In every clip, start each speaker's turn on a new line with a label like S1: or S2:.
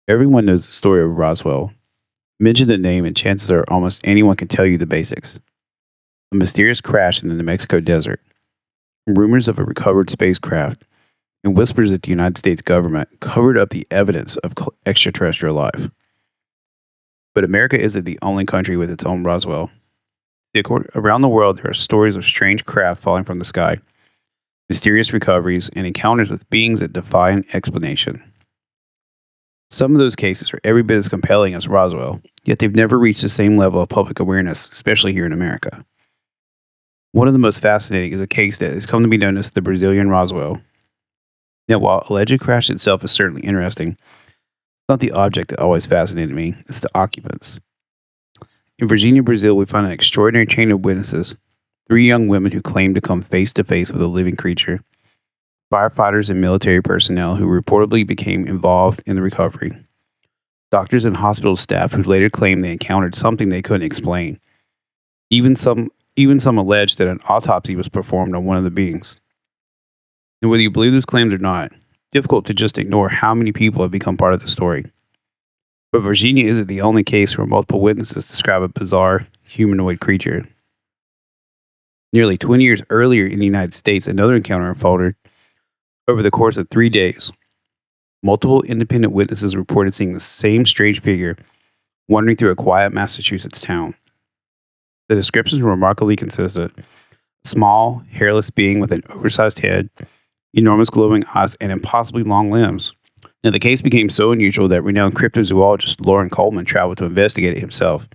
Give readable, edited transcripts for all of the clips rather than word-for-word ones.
S1: Everyone knows the story of Roswell. Mention the name, and chances are almost anyone can tell you the basics. A mysterious crash in the New Mexico desert, rumors of a recovered spacecraft, and whispers that the United States government covered up the evidence of extraterrestrial life. But America isn't the only country with its own Roswell. Around the world, there are stories of strange craft falling from the sky, mysterious recoveries, and encounters with beings that defy an explanation. Some of those cases are every bit as compelling as Roswell, yet they've never reached the same level of public awareness, especially here in America. One of the most fascinating is a case that has come to be known as the Brazilian Roswell. Now, while alleged crash itself is certainly interesting, it's not the object that always fascinated me, it's the occupants. In Varginha, Brazil, we find an extraordinary chain of witnesses. 3 young women who claimed to come face to face with a living creature. Firefighters and military personnel who reportedly became involved in the recovery. Doctors and hospital staff who later claimed they encountered something they couldn't explain. Even some alleged that an autopsy was performed on one of the beings. And whether you believe these claims or not, difficult to just ignore how many people have become part of the story. But Virginia isn't the only case where multiple witnesses describe a bizarre humanoid creature. Nearly 20 years earlier in the United States, another encounter unfolded over the course of 3 days. Multiple independent witnesses reported seeing the same strange figure wandering through a quiet Massachusetts town. The descriptions were remarkably consistent. A small, hairless being with an oversized head, enormous glowing eyes, and impossibly long limbs. Now, the case became so unusual that renowned cryptozoologist Loren Coleman traveled to investigate it himself,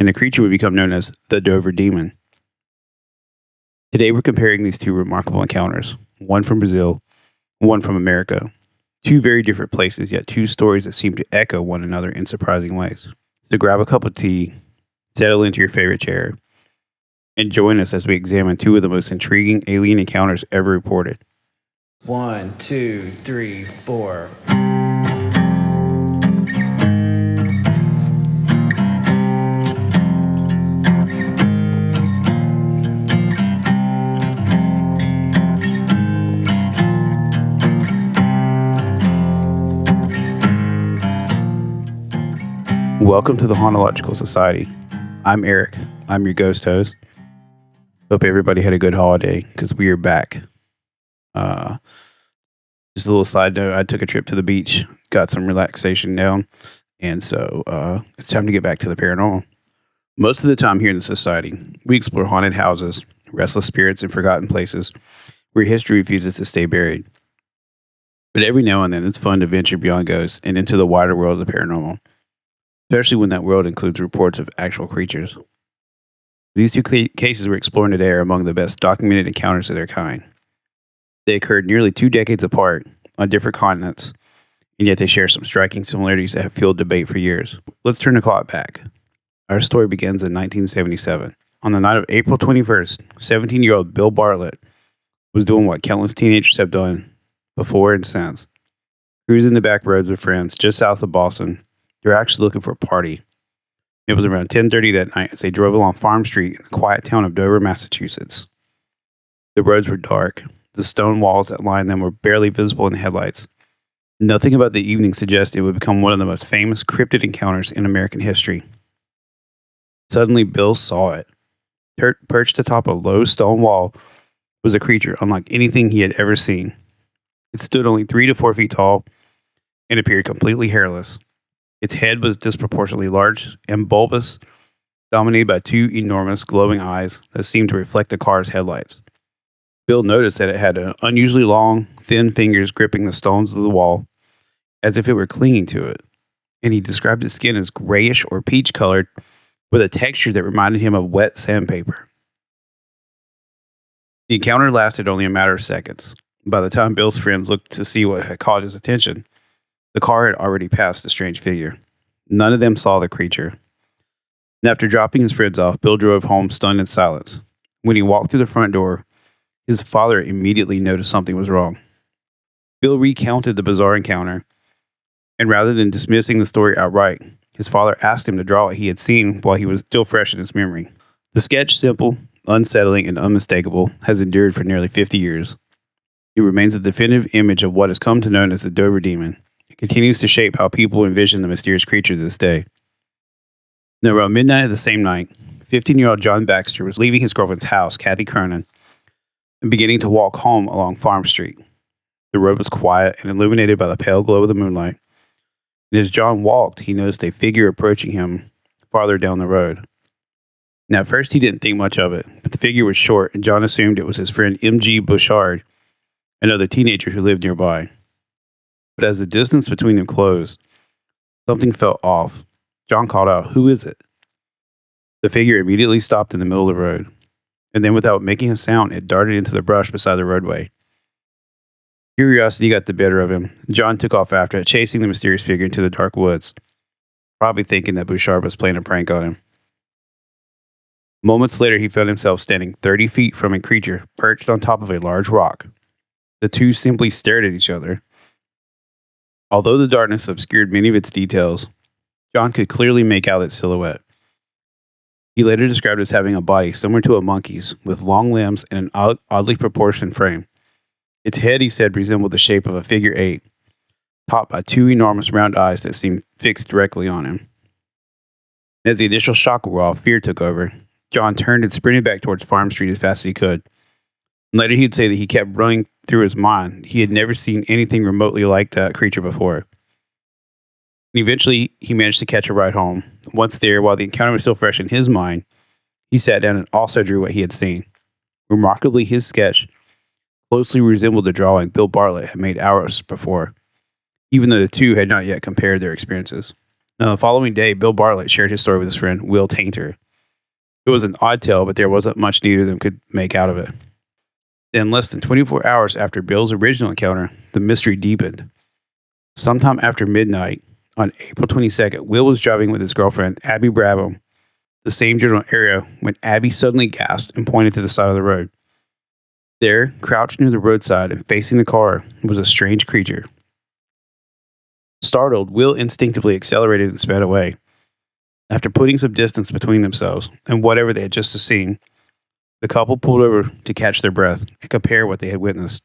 S1: and the creature would become known as the Dover Demon. Today, we're comparing these 2 remarkable encounters, one from Brazil, one from America. 2 very different places, yet 2 stories that seem to echo one another in surprising ways. So grab a cup of tea, settle into your favorite chair, and join us as we examine 2 of the most intriguing alien encounters ever reported.
S2: 1, 2, 3, 4.
S1: Welcome to the Hauntological Society. I'm Erik. I'm your ghost host. Hope everybody had a good holiday because we are back. Just a little side note, I took a trip to the beach, got some relaxation down, and so it's time to get back to the paranormal. Most of the time here in the society, we explore haunted houses, restless spirits, and forgotten places where history refuses to stay buried. But every now and then, it's fun to venture beyond ghosts and into the wider world of the paranormal, especially when that world includes reports of actual creatures. These 2 cases we're exploring today are among the best documented encounters of their kind. They occurred nearly 2 decades apart on different continents, and yet they share some striking similarities that have fueled debate for years. Let's turn the clock back. Our story begins in 1977. On the night of April 21st, 17-year-old Bill Bartlett was doing what countless teenagers have done before and since. Cruising the back roads with friends just south of Boston. They were actually looking for a party. It was around 10:30 that night as they drove along Farm Street in the quiet town of Dover, Massachusetts. The roads were dark. The stone walls that lined them were barely visible in the headlights. Nothing about the evening suggested it would become one of the most famous cryptid encounters in American history. Suddenly, Bill saw it. Perched atop a low stone wall was a creature unlike anything he had ever seen. It stood only 3 to 4 feet tall and appeared completely hairless. Its head was disproportionately large and bulbous, dominated by 2 enormous glowing eyes that seemed to reflect the car's headlights. Bill noticed that it had unusually long, thin fingers gripping the stones of the wall, as if it were clinging to it, and he described its skin as grayish or peach-colored, with a texture that reminded him of wet sandpaper. The encounter lasted only a matter of seconds. By the time Bill's friends looked to see what had caught his attention, the car had already passed the strange figure. None of them saw the creature. And after dropping his friends off, Bill drove home stunned in silence. When he walked through the front door, his father immediately noticed something was wrong. Bill recounted the bizarre encounter, and rather than dismissing the story outright, his father asked him to draw what he had seen while he was still fresh in his memory. The sketch, simple, unsettling, and unmistakable, has endured for nearly 50 years. It remains a definitive image of what has come to known as the Dover Demon, It continues to shape how people envision the mysterious creature to this day. Now, around midnight of the same night, 15-year-old John Baxter was leaving his girlfriend's house, Kathy Cronin, and beginning to walk home along Farm Street. The road was quiet and illuminated by the pale glow of the moonlight. And as John walked, he noticed a figure approaching him farther down the road. Now, at first, he didn't think much of it, but the figure was short, and John assumed it was his friend M.G. Bouchard, another teenager who lived nearby. But as the distance between them closed, something felt off. John called out, "Who is it?" The figure immediately stopped in the middle of the road, and then without making a sound, it darted into the brush beside the roadway. Curiosity got the better of him. John took off after it, chasing the mysterious figure into the dark woods, probably thinking that Bouchard was playing a prank on him. Moments later, he found himself standing 30 feet from a creature perched on top of a large rock. The two simply stared at each other. Although the darkness obscured many of its details, John could clearly make out its silhouette. He later described it as having a body similar to a monkey's, with long limbs and an oddly proportioned frame. Its head, he said, resembled the shape of a figure 8, topped by two enormous round eyes that seemed fixed directly on him. As the initial shock wore off, fear took over. John turned and sprinted back towards Farm Street as fast as he could. Later, he'd say that he kept running through his mind. He had never seen anything remotely like that creature before. And eventually, he managed to catch a ride home. Once there, while the encounter was still fresh in his mind, he sat down and also drew what he had seen. Remarkably, his sketch closely resembled the drawing Bill Bartlett had made hours before, even though the two had not yet compared their experiences. Now, the following day, Bill Bartlett shared his story with his friend, Will Tainter. It was an odd tale, but there wasn't much neither of them could make out of it. Then, less than 24 hours after Bill's original encounter, the mystery deepened. Sometime after midnight, on April 22nd, Will was driving with his girlfriend, Abby Brabham, the same general area, when Abby suddenly gasped and pointed to the side of the road. There, crouched near the roadside and facing the car, was a strange creature. Startled, Will instinctively accelerated and sped away. After putting some distance between themselves and whatever they had just seen, the couple pulled over to catch their breath and compare what they had witnessed.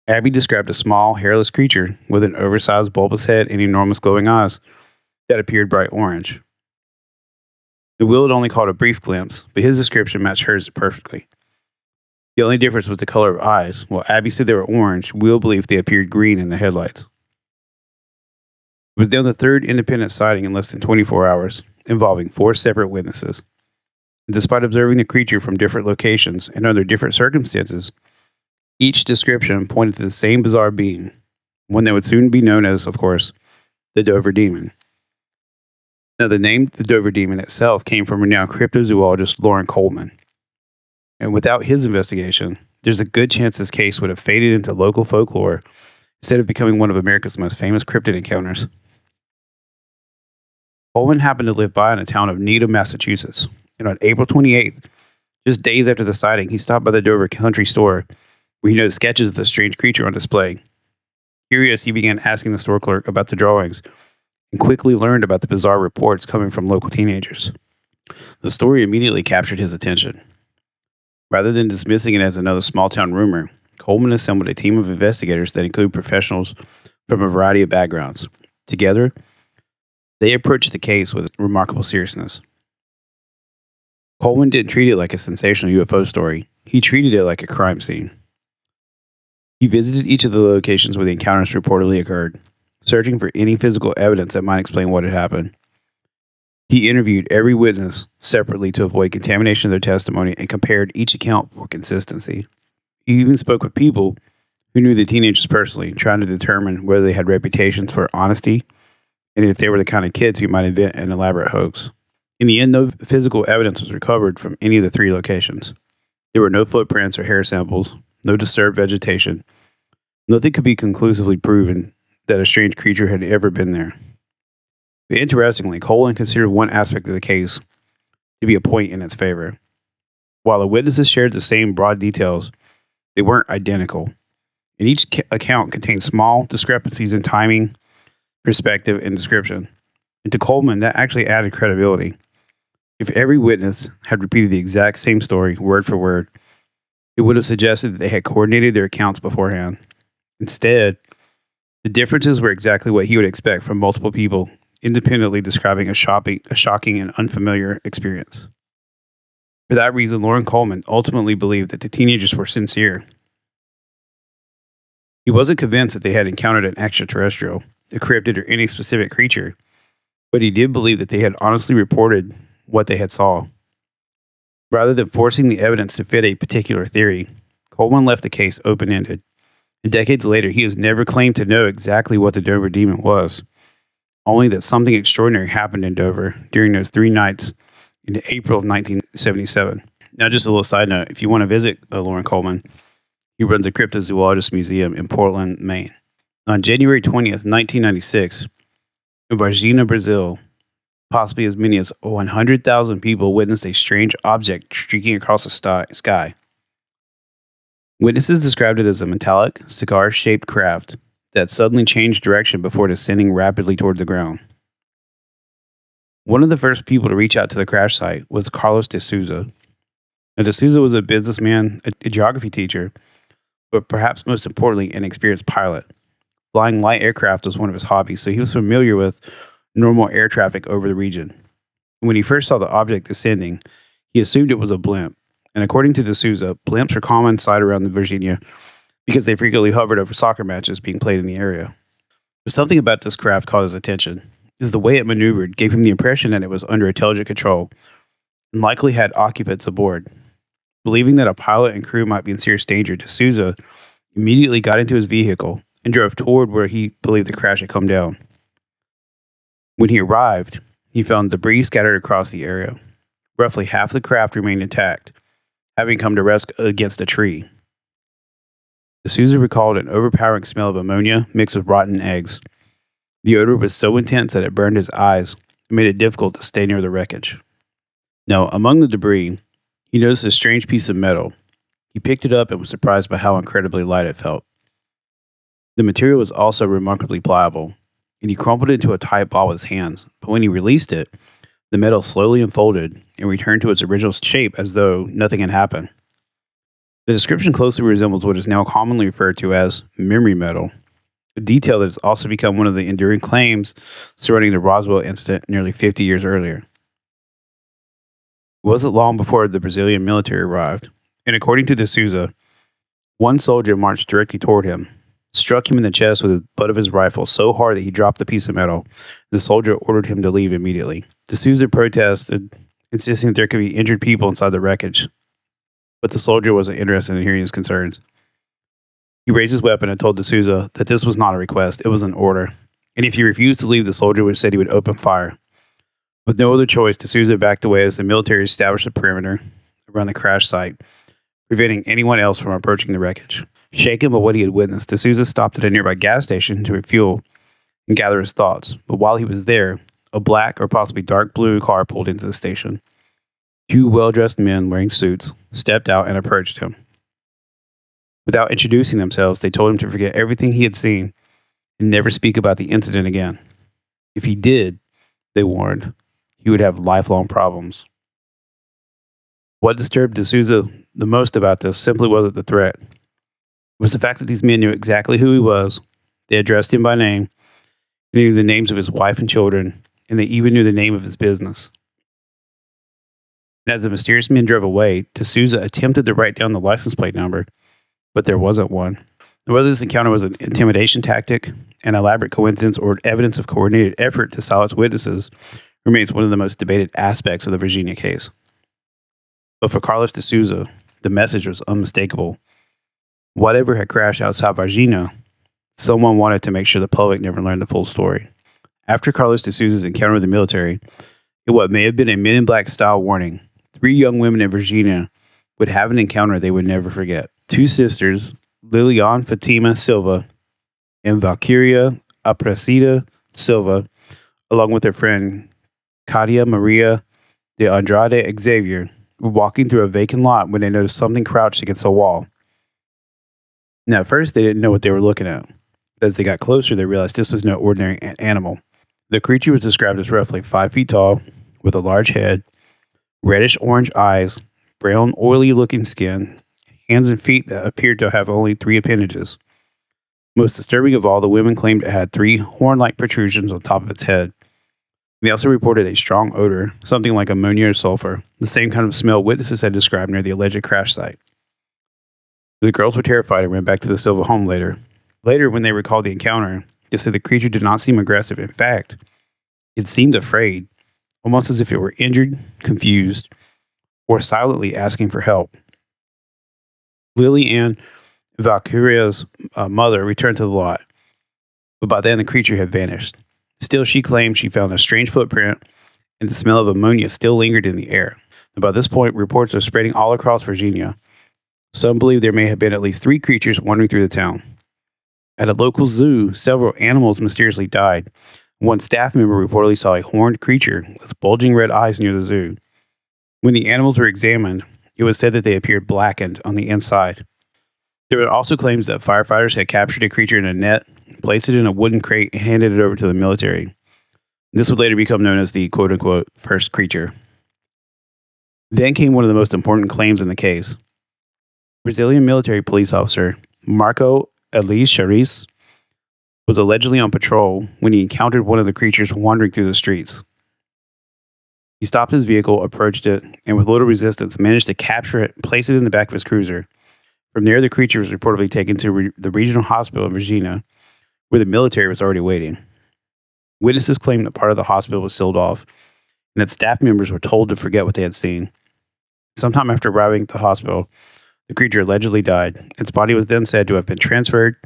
S1: Abby described a small, hairless creature with an oversized, bulbous head and enormous glowing eyes that appeared bright orange. Will had only caught a brief glimpse, but his description matched hers perfectly. The only difference was the color of eyes. While Abby said they were orange, Will believed they appeared green in the headlights. It was now the third independent sighting in less than 24 hours, involving 4 separate witnesses. And despite observing the creature from different locations and under different circumstances, each description pointed to the same bizarre being, one that would soon be known as, of course, the Dover Demon. Now, the name the Dover Demon itself came from renowned cryptozoologist Loren Coleman. And without his investigation, there's a good chance this case would have faded into local folklore instead of becoming one of America's most famous cryptid encounters. Coleman happened to live by in the town of Needham, Massachusetts, and on April 28th, just days after the sighting, he stopped by the Dover Country Store, where he noticed sketches of the strange creature on display. Curious, he began asking the store clerk about the drawings, and quickly learned about the bizarre reports coming from local teenagers. The story immediately captured his attention. Rather than dismissing it as another small-town rumor, Coleman assembled a team of investigators that included professionals from a variety of backgrounds. Together, they approached the case with remarkable seriousness. Coleman didn't treat it like a sensational UFO story. He treated it like a crime scene. He visited each of the locations where the encounters reportedly occurred, searching for any physical evidence that might explain what had happened. He interviewed every witness separately to avoid contamination of their testimony and compared each account for consistency. He even spoke with people who knew the teenagers personally, trying to determine whether they had reputations for honesty and if they were the kind of kids who might invent an elaborate hoax. In the end, no physical evidence was recovered from any of the 3 locations. There were no footprints or hair samples, no disturbed vegetation. Nothing could be conclusively proven that a strange creature had ever been there. But interestingly, Coleman considered one aspect of the case to be a point in its favor. While the witnesses shared the same broad details, they weren't identical, and each account contained small discrepancies in timing, perspective, and description. And to Coleman, that actually added credibility. If every witness had repeated the exact same story, word for word, it would have suggested that they had coordinated their accounts beforehand. Instead, The differences were exactly what he would expect from multiple people independently describing a shocking and unfamiliar experience. For that reason, Lauren Coleman ultimately believed that the teenagers were sincere. He wasn't convinced that they had encountered an extraterrestrial, a cryptid, or any specific creature, but he did believe that they had honestly reported what they had saw. Rather than forcing the evidence to fit a particular theory, Coleman left the case open-ended. And decades later, he has never claimed to know exactly what the Dover demon was, only that something extraordinary happened in Dover during those 3 nights in April of 1977. Now, just a little side note, if you want to visit Lauren Coleman, he runs a cryptozoologist museum in Portland, Maine. On January 20th, 1996, in Varginha, Brazil, possibly as many as 100,000 people witnessed a strange object streaking across the sky. Witnesses described it as a metallic, cigar-shaped craft that suddenly changed direction before descending rapidly toward the ground. One of the first people to reach out to the crash site was Carlos de Souza. Now, de Souza was a businessman, a geography teacher, but perhaps most importantly, an experienced pilot. Flying light aircraft was one of his hobbies, so he was familiar with normal air traffic over the region. When he first saw the object descending, he assumed it was a blimp. And according to de Souza, blimps are common sight around Virginia because they frequently hovered over soccer matches being played in the area. But something about this craft caught his attention, is the way it maneuvered gave him the impression that it was under intelligent control and likely had occupants aboard. Believing that a pilot and crew might be in serious danger, de Souza immediately got into his vehicle and drove toward where he believed the crash had come down. When he arrived, he found debris scattered across the area. Roughly half the craft remained intact, having come to rest against a tree. De Souza recalled an overpowering smell of ammonia mixed with rotten eggs. The odor was so intense that it burned his eyes and made it difficult to stay near the wreckage. Now, among the debris, he noticed a strange piece of metal. He picked it up and was surprised by how incredibly light it felt. The material was also remarkably pliable, and he crumpled it into a tight ball with his hands, but when he released it, the metal slowly unfolded and returned to its original shape as though nothing had happened. The description closely resembles what is now commonly referred to as memory metal, a detail that has also become one of the enduring claims surrounding the Roswell incident nearly 50 years earlier. It wasn't long before the Brazilian military arrived, and according to de Souza, one soldier marched directly toward him, struck him in the chest with the butt of his rifle so hard that he dropped the piece of metal. The soldier ordered him to leave immediately. De Souza protested, insisting that there could be injured people inside the wreckage, but the soldier wasn't interested in hearing his concerns. He raised his weapon and told de Souza that this was not a request, it was an order, and if he refused to leave, the soldier said he would open fire. With no other choice, de Souza backed away as the military established a perimeter around the crash site, preventing anyone else from approaching the wreckage. Shaken by what he had witnessed, de Souza stopped at a nearby gas station to refuel and gather his thoughts. But while he was there, a black or possibly dark blue car pulled into the station. 2 well-dressed men wearing suits stepped out and approached him. Without introducing themselves, they told him to forget everything he had seen and never speak about the incident again. If he did, they warned, he would have lifelong problems. What disturbed de Souza the most about this simply wasn't the threat. It was the fact that these men knew exactly who he was, they addressed him by name, they knew the names of his wife and children, and they even knew the name of his business. And as the mysterious men drove away, de Souza attempted to write down the license plate number, but there wasn't one. Whether this encounter was an intimidation tactic, an elaborate coincidence, or evidence of coordinated effort to silence witnesses remains one of the most debated aspects of the Varginha case. But for Carlos de Souza, the message was unmistakable. Whatever had crashed outside Varginha, someone wanted to make sure the public never learned the full story. After Carlos de Souza's encounter with the military, in what may have been a Men in Black style warning, 3 young women in Varginha would have an encounter they would never forget. 2 sisters, Lilian Fatima Silva and Valkyria Aparecida Silva, along with their friend Katia Maria de Andrade Xavier, were walking through a vacant lot when they noticed something crouched against a wall. Now, at first, they didn't know what they were looking at. But as they got closer, they realized this was no ordinary animal. The creature was described as roughly 5 feet tall, with a large head, reddish-orange eyes, brown, oily-looking skin, hands and feet that appeared to have only 3 appendages. Most disturbing of all, the women claimed it had 3 horn-like protrusions on top of its head. They also reported a strong odor, something like ammonia or sulfur, the same kind of smell witnesses had described near the alleged crash site. The girls were terrified and ran back to the Silva home later. Later, when they recalled the encounter, they said the creature did not seem aggressive. In fact, it seemed afraid, almost as if it were injured, confused, or silently asking for help. Lily Ann Valkyria's mother returned to the lot, but by then the creature had vanished. Still, she claimed she found a strange footprint, and the smell of ammonia still lingered in the air. And by this point, reports are spreading all across Virginia. Some believe there may have been at least 3 creatures wandering through the town. At a local zoo, several animals mysteriously died. One staff member reportedly saw a horned creature with bulging red eyes near the zoo. When the animals were examined, it was said that they appeared blackened on the inside. There were also claims that firefighters had captured a creature in a net, placed it in a wooden crate, and handed it over to the military. This would later become known as the quote-unquote first creature. Then came one of the most important claims in the case. Brazilian military police officer Marco Elis Charis was allegedly on patrol when he encountered one of the creatures wandering through the streets. He stopped his vehicle, approached it, and with little resistance managed to capture it and place it in the back of his cruiser. From there, the creature was reportedly taken to the regional hospital in Varginha, where the military was already waiting. Witnesses claimed that part of the hospital was sealed off, and that staff members were told to forget what they had seen. Sometime after arriving at the hospital, the creature allegedly died. Its body was then said to have been transferred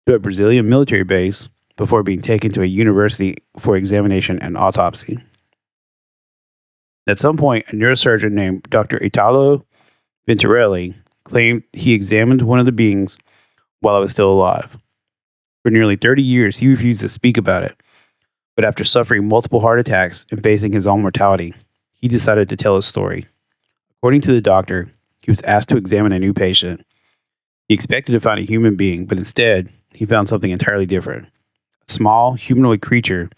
S1: to a Brazilian military base before being taken to a university for examination and autopsy. At some point, a neurosurgeon named Dr. Italo Venturelli claimed he examined one of the beings while it was still alive. For nearly 30 years, he refused to speak about it, but after suffering multiple heart attacks and facing his own mortality, he decided to tell his story. According to the doctor, he was asked to examine a new patient. He expected to find a human being, but instead, he found something entirely different. A small, humanoid creature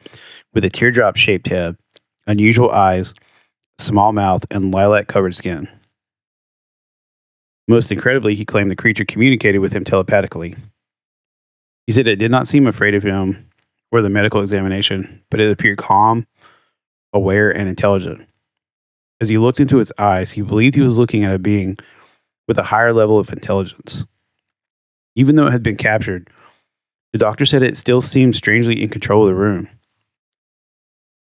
S1: with a teardrop-shaped head, unusual eyes, small mouth, and lilac-covered skin. Most incredibly, he claimed the creature communicated with him telepathically. He said it did not seem afraid of him or the medical examination, but it appeared calm, aware, and intelligent. As he looked into its eyes, he believed he was looking at a being with a higher level of intelligence. Even though it had been captured, the doctor said it still seemed strangely in control of the room.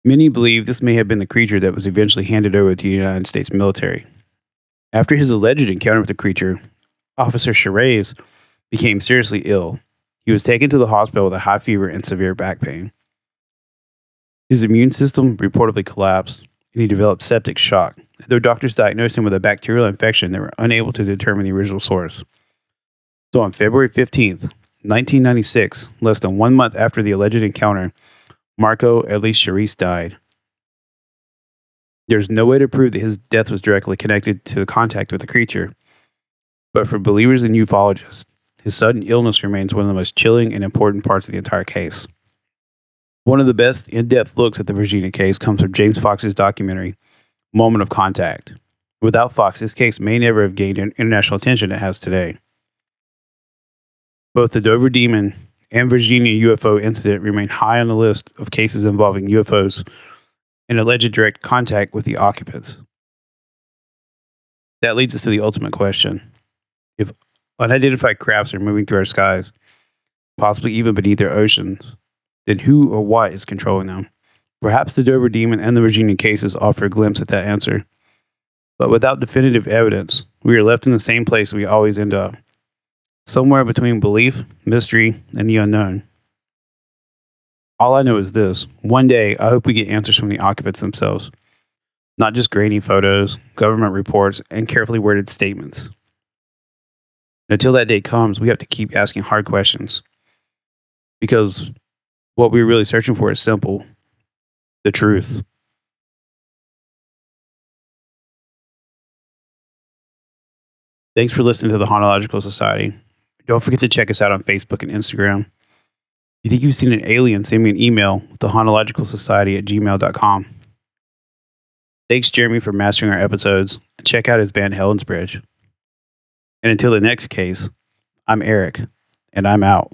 S1: Many believe this may have been the creature that was eventually handed over to the United States military. After his alleged encounter with the creature, Officer Charez became seriously ill. He was taken to the hospital with a high fever and severe back pain. His immune system reportedly collapsed, and he developed septic shock. Though doctors diagnosed him with a bacterial infection, they were unable to determine the original source. So on February 15th, 1996, less than 1 month after the alleged encounter, Marco Elis Charis died. There's no way to prove that his death was directly connected to the contact with the creature, but for believers and ufologists, his sudden illness remains one of the most chilling and important parts of the entire case. One of the best in-depth looks at the Varginha case comes from James Fox's documentary, Moment of Contact. Without Fox, this case may never have gained international attention it has today. Both the Dover Demon and Varginha UFO incident remain high on the list of cases involving UFOs and alleged direct contact with the occupants. That leads us to the ultimate question. If unidentified crafts are moving through our skies, possibly even beneath our oceans, then who or what is controlling them? Perhaps the Dover Demon and the Varginha cases offer a glimpse at that answer. But without definitive evidence, we are left in the same place we always end up. Somewhere between belief, mystery, and the unknown. All I know is this. One day, I hope we get answers from the occupants themselves. Not just grainy photos, government reports, and carefully worded statements. Until that day comes, we have to keep asking hard questions. Because what we're really searching for is simple. The truth. Thanks for listening to the Hauntological Society. Don't forget to check us out on Facebook and Instagram. If you think you've seen an alien, send me an email to hauntologicalsociety@gmail.com. Thanks, Jeremy, for mastering our episodes. Check out his band Hellen's Bridge. And until the next case, I'm Erik, and I'm out.